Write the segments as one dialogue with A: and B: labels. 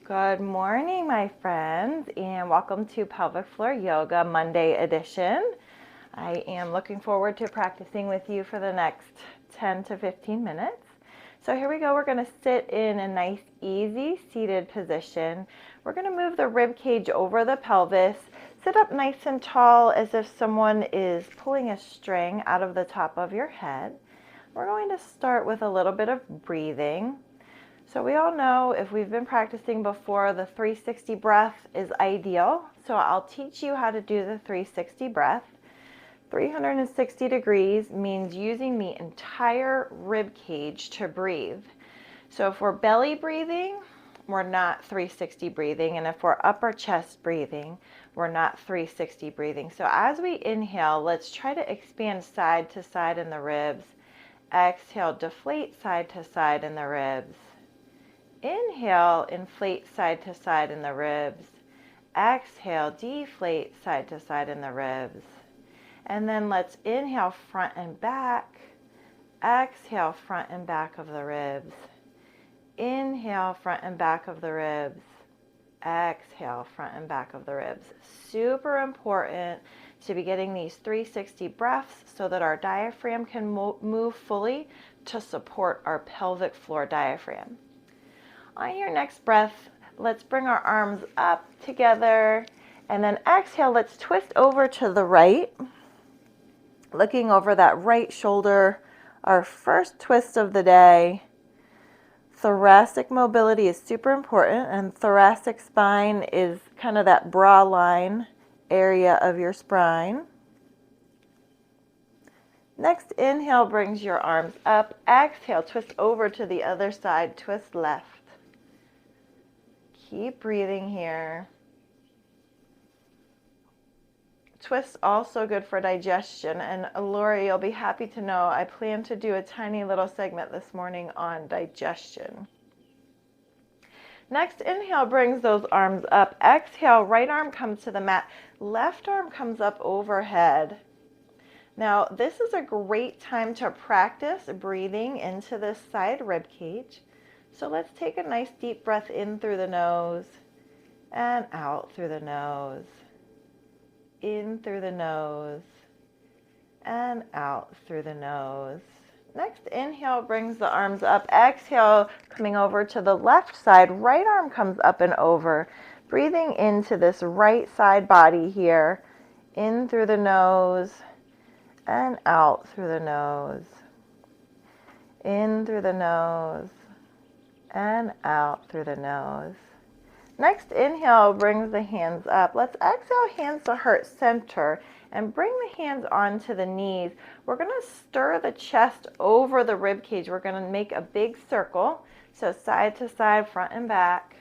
A: Good morning, my friends, and welcome to Pelvic Floor Yoga Monday edition. I am looking forward to practicing with you for the next 10 to 15 minutes. So here we go. We're going to sit in a nice, easy seated position. We're going to move the rib cage over the pelvis. Sit up nice and tall as if someone is pulling a string out of the top of your head. We're going to start with a little bit of breathing. So we all know, if we've been practicing before, the 360 breath is ideal. So I'll teach you how to do the 360 breath. 360 degrees means using the entire rib cage to breathe. So if we're belly breathing, we're not 360 breathing. And if we're upper chest breathing, we're not 360 breathing. So as we inhale, let's try to expand side to side in the ribs. Exhale, deflate side to side in the ribs. Inhale, inflate side to side in the ribs. Exhale, deflate side to side in the ribs. And then let's inhale front and back. Exhale, front and back of the ribs. Inhale, front and back of the ribs. Exhale, front and back of the ribs. Super important to be getting these 360 breaths so that our diaphragm can move fully to support our pelvic floor diaphragm. On your next breath, let's bring our arms up together, and then exhale, let's twist over to the right, looking over that right shoulder, our first twist of the day. Thoracic mobility is super important, and thoracic spine is kind of that bra line area of your spine. Next inhale brings your arms up. Exhale, twist over to the other side, twist left. Keep breathing here. Twist also good for digestion, and Lori, you'll be happy to know I plan to do a tiny little segment this morning on digestion. Next inhale brings those arms up. Exhale, right arm comes to the mat. Left arm comes up overhead. Now, this is a great time to practice breathing into this side rib cage. So let's take a nice deep breath in through the nose and out through the nose. In through the nose and out through the nose. Next inhale brings the arms up. Exhale, coming over to the left side. Right arm comes up and over. Breathing into this right side body here. In through the nose and out through the nose. In through the nose and out through the nose. Next inhale brings the hands up. Let's exhale, hands to heart center, and bring the hands onto the knees. We're going to stir the chest over the rib cage. We're going to make a big circle, so side to side, front and back.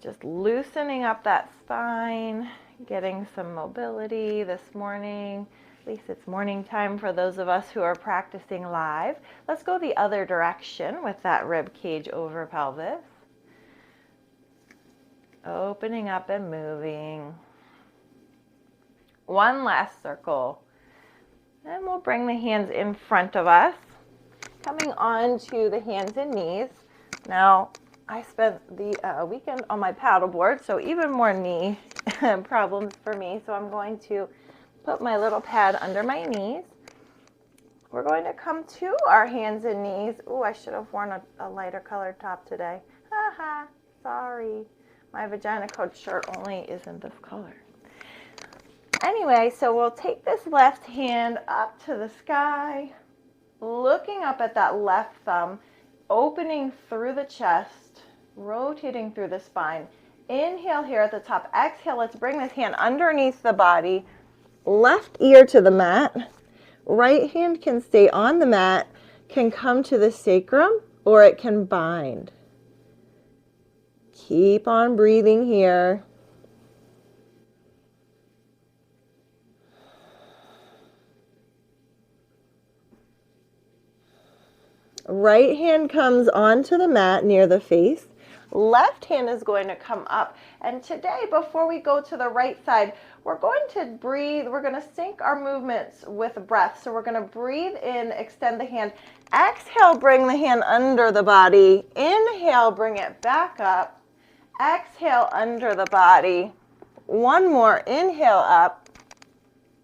A: Just loosening up that spine, getting some mobility this morning. At least it's morning time for those of us who are practicing live. Let's go the other direction with that rib cage over pelvis. Opening up and moving. One last circle. And we'll bring the hands in front of us, coming on to the hands and knees. Now, I spent the weekend on my paddleboard, so even more knee problems for me. So I'm going to put my little pad under my knees. We're going to come to our hands and knees. Oh, I should have worn a lighter colored top today. Haha, sorry. My vagina code shirt only isn't this color. Anyway, so we'll take this left hand up to the sky, looking up at that left thumb, opening through the chest, rotating through the spine. Inhale here at the top. Exhale, let's bring this hand underneath the body. Left ear to the mat. Right hand can stay on the mat, can come to the sacrum, or it can bind. Keep on breathing here. Right hand comes onto the mat near the face. Left hand is going to come up. And today, before we go to the right side, we're going to breathe. We're going to sync our movements with breath. So we're going to breathe in, extend the hand. Exhale, bring the hand under the body. Inhale, bring it back up. Exhale under the body. One more, inhale up.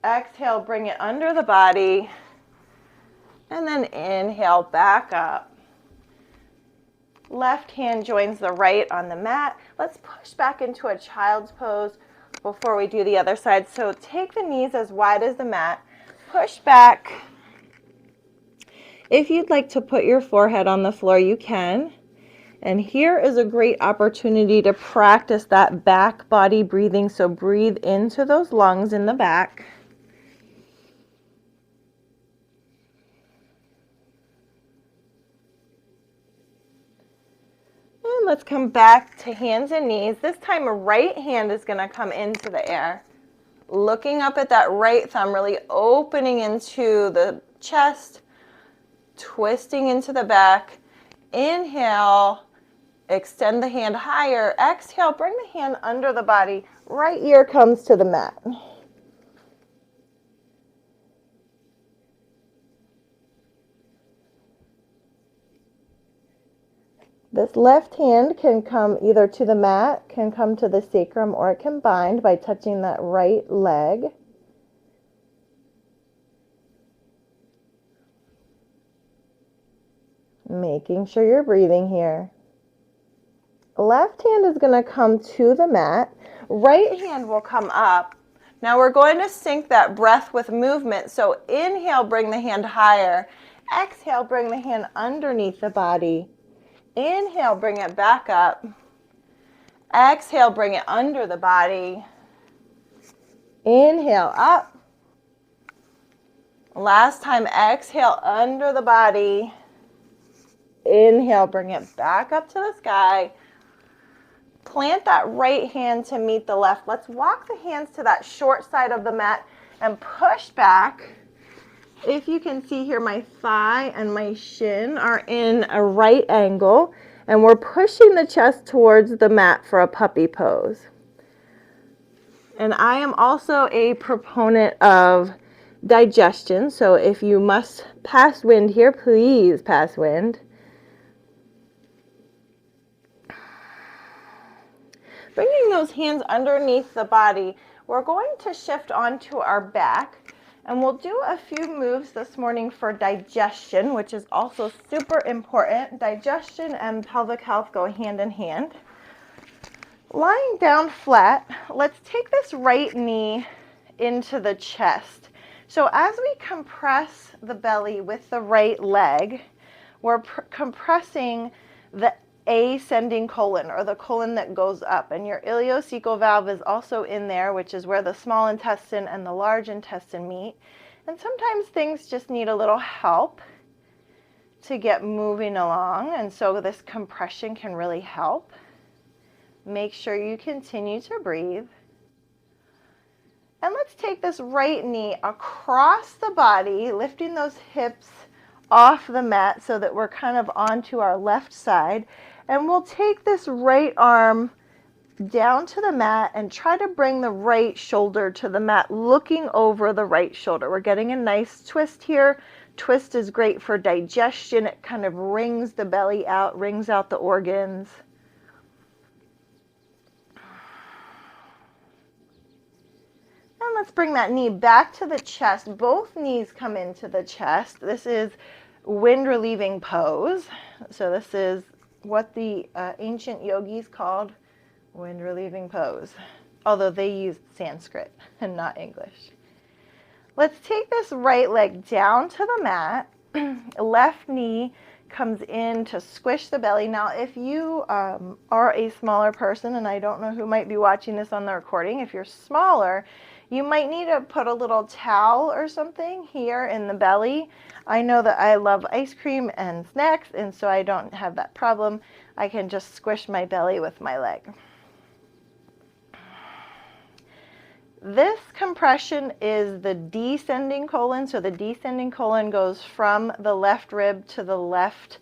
A: Exhale, bring it under the body. And then inhale back up. Left hand joins the right on the mat. Let's push back into a child's pose before we do the other side. So take the knees as wide as the mat. Push back. If you'd like to put your forehead on the floor, you can. And here is a great opportunity to practice that back body breathing. So breathe into those lungs in the back. And let's come back to hands and knees. This time, a right hand is going to come into the air. Looking up at that right thumb, really opening into the chest, twisting into the back. Inhale, extend the hand higher. Exhale, bring the hand under the body. Right ear comes to the mat. This left hand can come either to the mat, can come to the sacrum, or it can bind by touching that right leg. Making sure you're breathing here. Left hand is going to come to the mat. Right hand will come up. Now we're going to sync that breath with movement. So inhale, bring the hand higher. Exhale, bring the hand underneath the body. Inhale, bring it back up. Exhale, bring it under the body. Inhale, up. Last time, exhale, under the body. Inhale, bring it back up to the sky. Plant that right hand to meet the left. Let's walk the hands to that short side of the mat and push back. If you can see here, my thigh and my shin are in a right angle, and we're pushing the chest towards the mat for a puppy pose. And I am also a proponent of digestion, so if you must pass wind here, please pass wind. Bringing those hands underneath the body, we're going to shift onto our back. And we'll do a few moves this morning for digestion, which is also super important. Digestion and pelvic health go hand in hand. Lying down flat, let's take this right knee into the chest. So as we compress the belly with the right leg, we're compressing the ascending colon, or the colon that goes up, and your ileocecal valve is also in there, which is where the small intestine and the large intestine meet. And sometimes things just need a little help to get moving along, and so this compression can really help. Make sure you continue to breathe. And let's take this right knee across the body, lifting those hips off the mat so that we're kind of onto our left side. And we'll take this right arm down to the mat and try to bring the right shoulder to the mat, looking over the right shoulder. We're getting a nice twist here. Twist is great for digestion. It kind of wrings the belly out, wrings out the organs. And let's bring that knee back to the chest. Both knees come into the chest. This is wind relieving pose. So this is what the ancient yogis called wind relieving pose, although they used Sanskrit and not English. Let's take this right leg down to the mat. Left knee comes in to squish the belly. Now, if you are a smaller person, and I don't know who might be watching this on the recording, if you're smaller, you might need to put a little towel or something here in the belly. I know that I love ice cream and snacks, and so I don't have that problem. I can just squish my belly with my leg. This compression is the descending colon. So the descending colon goes from the left rib to the left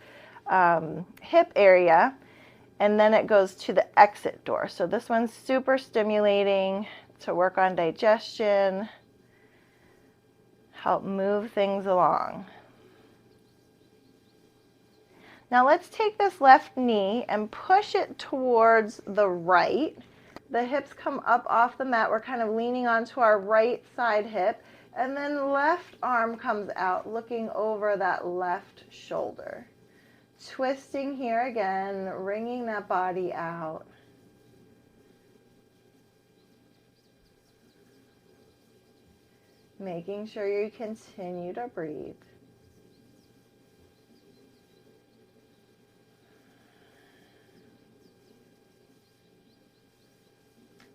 A: hip area, and then it goes to the exit door. So this one's super stimulating to work on digestion, help move things along. Now let's take this left knee and push it towards the right. The hips come up off the mat. We're kind of leaning onto our right side hip. And then left arm comes out, looking over that left shoulder. Twisting here again, wringing that body out. Making sure you continue to breathe.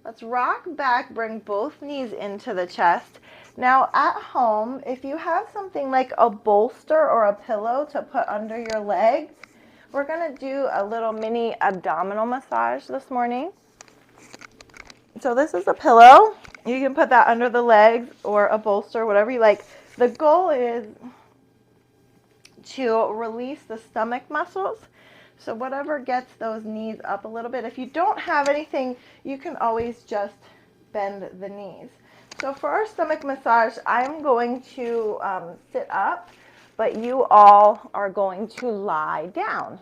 A: Let's rock back, bring both knees into the chest. Now at home, if you have something like a bolster or a pillow to put under your legs, we're going to do a little mini abdominal massage this morning. So this is a pillow. You can put that under the legs or a bolster, whatever you like. The goal is to release the stomach muscles. So whatever gets those knees up a little bit. If you don't have anything, you can always just bend the knees. So for our stomach massage, I'm going to sit up, but you all are going to lie down.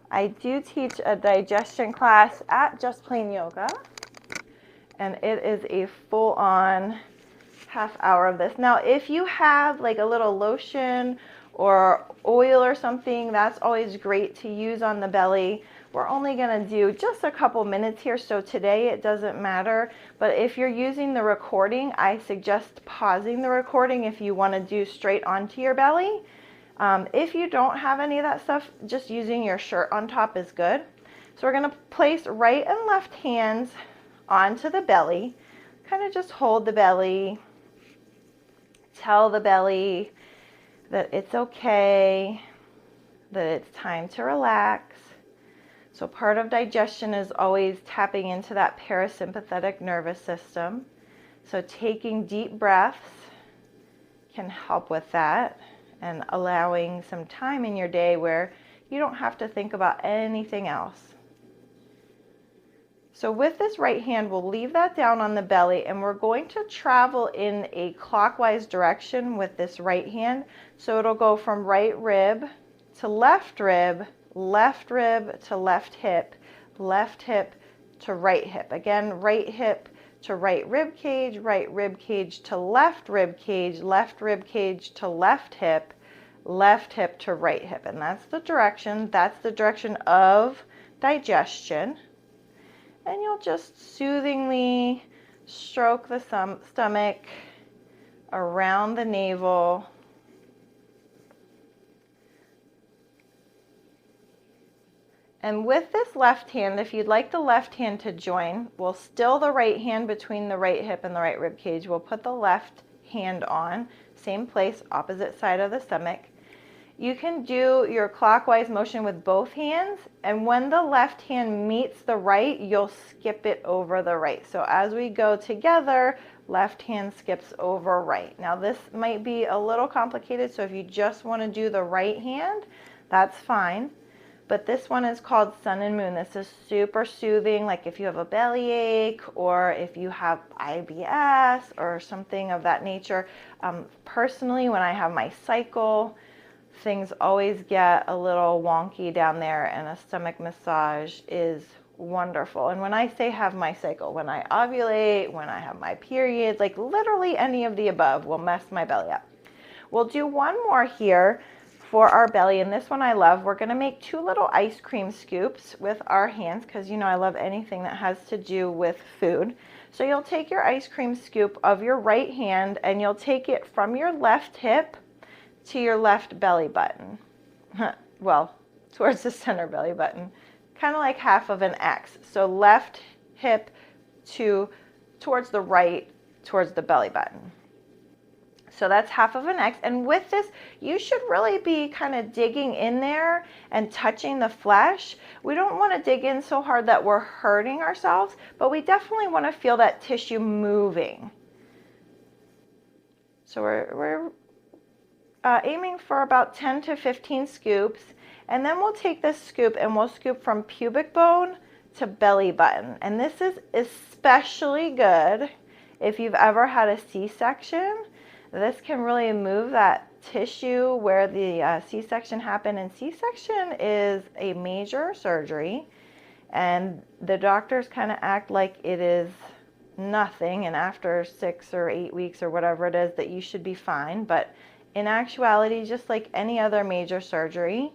A: I do teach a digestion class at Just Plain Yoga, and it is a full-on half hour of this. Now, if you have like a little lotion or oil or something, that's always great to use on the belly. We're only going to do just a couple minutes here, so today it doesn't matter. But if you're using the recording, I suggest pausing the recording if you want to do straight onto your belly. If you don't have any of that stuff, just using your shirt on top is good. So we're going to place right and left hands onto the belly. Kind of just hold the belly. Tell the belly that it's okay, that it's time to relax. So part of digestion is always tapping into that parasympathetic nervous system. So taking deep breaths can help with that and allowing some time in your day where you don't have to think about anything else. So with this right hand, we'll leave that down on the belly, and we're going to travel in a clockwise direction with this right hand. So it'll go from right rib to left rib to left hip to right hip. Again, right hip to right rib cage to left rib cage to left hip to right hip. And that's the direction of digestion. And you'll just soothingly stroke the stomach around the navel. And with this left hand, if you'd like the left hand to join, we'll still the right hand between the right hip and the right rib cage. We'll put the left hand on, same place, opposite side of the stomach. You can do your clockwise motion with both hands, and when the left hand meets the right, you'll skip it over the right. So as we go together, left hand skips over right. Now this might be a little complicated, so if you just want to do the right hand, that's fine. But this one is called Sun and Moon. This is super soothing, like if you have a bellyache or if you have IBS or something of that nature. Personally, when I have my cycle, things always get a little wonky down there, and a stomach massage is wonderful. And when I say have my cycle, when I ovulate, when I have my periods, like literally any of the above will mess my belly up. We'll do one more here for our belly, and this one I love. We're going to make 2 little ice cream scoops with our hands, because you know I love anything that has to do with food. So you'll take your ice cream scoop of your right hand, and you'll take it from your left hip to your left belly button. Well, towards the center belly button, kind of like half of an X. So left hip towards the right, towards the belly button. So that's half of an X. And with this, you should really be kind of digging in there and touching the flesh. We don't want to dig in so hard that we're hurting ourselves, but we definitely want to feel that tissue moving. So we're aiming for about 10 to 15 scoops, and then we'll take this scoop and we'll scoop from pubic bone to belly button. And this is especially good if you've ever had a C-section. This can really move that tissue where the C-section happened, and C-section is a major surgery, and the doctors kind of act like it is nothing, and after 6 or 8 weeks or whatever it is that you should be fine. But in actuality, just like any other major surgery,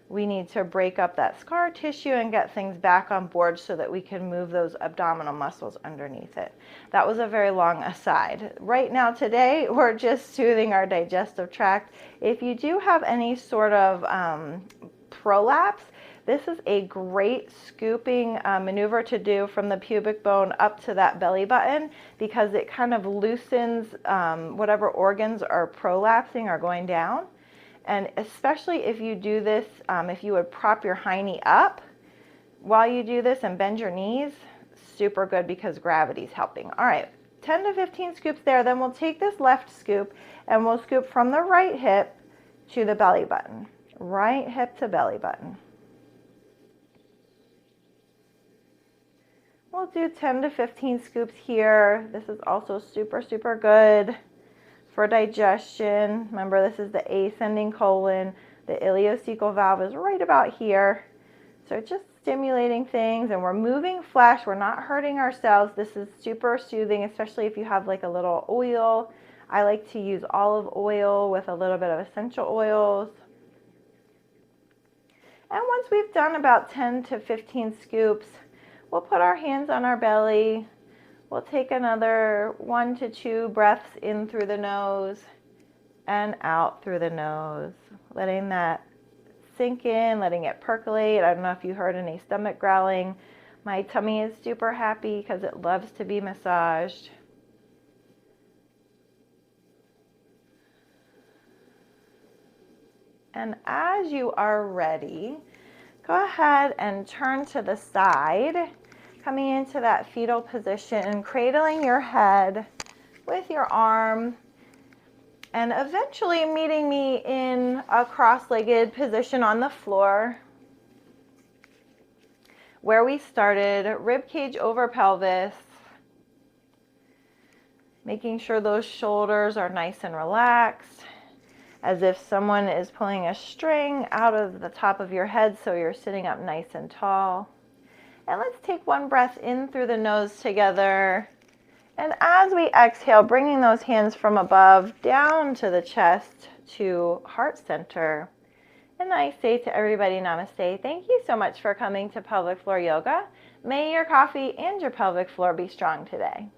A: we need to break up that scar tissue and get things back on board so that we can move those abdominal muscles underneath it. That was a very long aside. Right now today, we're just soothing our digestive tract. If you do have any sort of prolapse, this is a great scooping maneuver to do from the pubic bone up to that belly button, because it kind of loosens whatever organs are prolapsing or going down. And especially if you do this, if you would prop your hiney up while you do this and bend your knees, super good because gravity's helping. All right, 10 to 15 scoops there. Then we'll take this left scoop and we'll scoop from the right hip to the belly button. Right hip to belly button. We'll do 10 to 15 scoops here. This is also super, super good for digestion. Remember, this is the ascending colon. The ileocecal valve is right about here. So just stimulating things, and we're moving flesh. We're not hurting ourselves. This is super soothing, especially if you have like a little oil. I like to use olive oil with a little bit of essential oils. And once we've done about 10 to 15 scoops, we'll put our hands on our belly. We'll take another 1 to 2 breaths in through the nose and out through the nose, letting that sink in, letting it percolate. I don't know if you heard any stomach growling. My tummy is super happy because it loves to be massaged. And as you are ready, go ahead and turn to the side, coming into that fetal position, cradling your head with your arm, and eventually meeting me in a cross-legged position on the floor where we started, rib cage over pelvis, making sure those shoulders are nice and relaxed, as if someone is pulling a string out of the top of your head so you're sitting up nice and tall. And let's take one breath in through the nose together. And as we exhale, bringing those hands from above down to the chest to heart center. And I say to everybody, namaste. Thank you so much for coming to pelvic floor yoga. May your coffee and your pelvic floor be strong today.